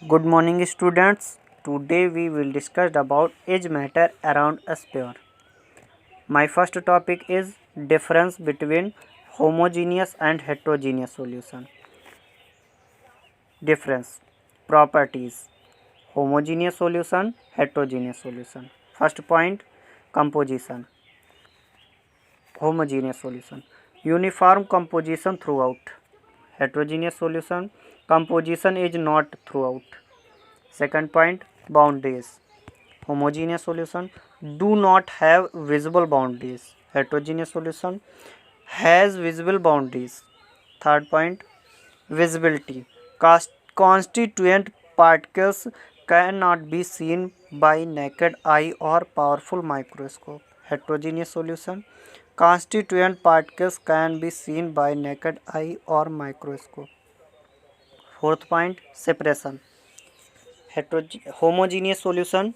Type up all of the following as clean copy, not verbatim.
Good morning, students. Today we will discuss about edge matter around a sphere. My first topic is difference between homogeneous and heterogeneous solution. Difference, properties, homogeneous solution, heterogeneous solution. First point, composition. Homogeneous solution, uniform composition throughout. Heterogeneous solution, composition is not throughout. Second point, boundaries. Homogeneous solution do not have visible boundaries. Heterogeneous solution has visible boundaries. Third point, visibility. Constituent particles cannot be seen by naked eye or powerful microscope. Heterogeneous solution, constituent particles can be seen by naked eye or microscope. Fourth point, separation. Homogeneous solution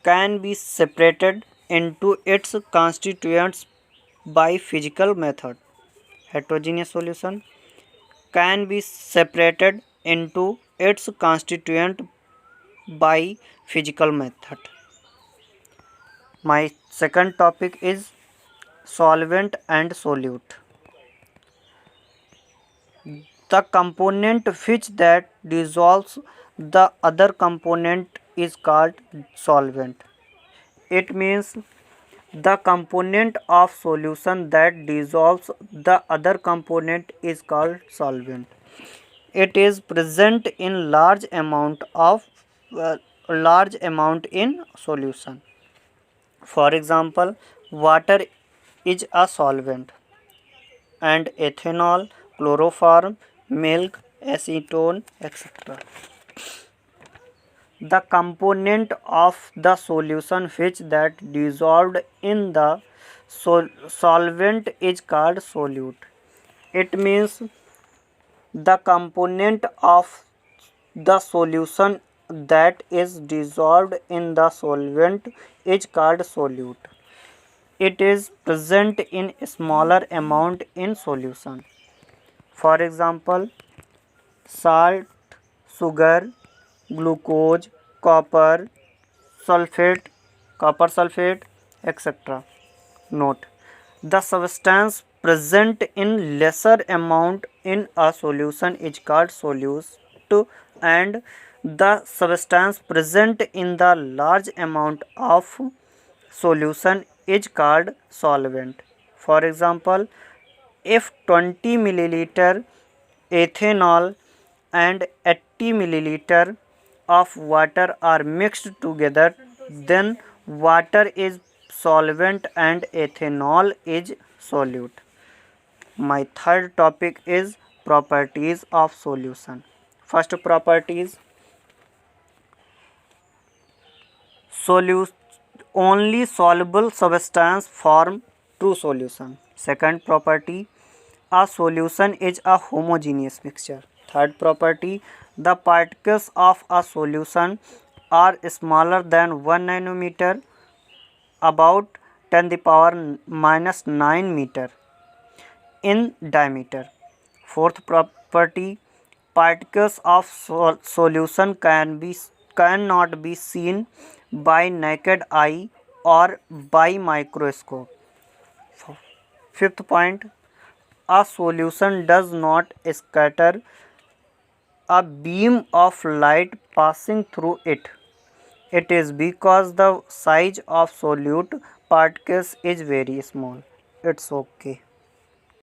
can be separated into its constituents by physical method. Heterogeneous solution can be separated into its constituent by physical method. My second topic is solvent and solute. The component which that dissolves the other component is called solvent. It means the component of solution that dissolves the other component is called solvent. It is present in large amount in solution. For example, water is a solvent, and ethanol, chloroform, milk, acetone, etc. The component of the solution which that dissolved in the solvent is called solute. It means the component of the solution that is dissolved in the solvent is called solute. It is present in smaller amount in solution. For example, salt, sugar, glucose, copper sulfate, etc. Note: the substance present in lesser amount in a solution is called solute, and the substance present in the large amount of solution is called solvent. For example, if 20 milliliter ethanol and 80 milliliter of water are mixed together, then water is solvent and ethanol is solute. My third topic is properties of solution. First properties, only soluble substance form true solution. Second property, a solution is a homogeneous mixture. Third property, the particles of a solution are smaller than 1 nanometer, about 10 the power minus 9 meter in diameter. Fourth property, particles of solution cannot be seen by naked eye or by microscope. Fifth point, a solution does not scatter a beam of light passing through it. It is because the size of solute particles is very small. It's okay.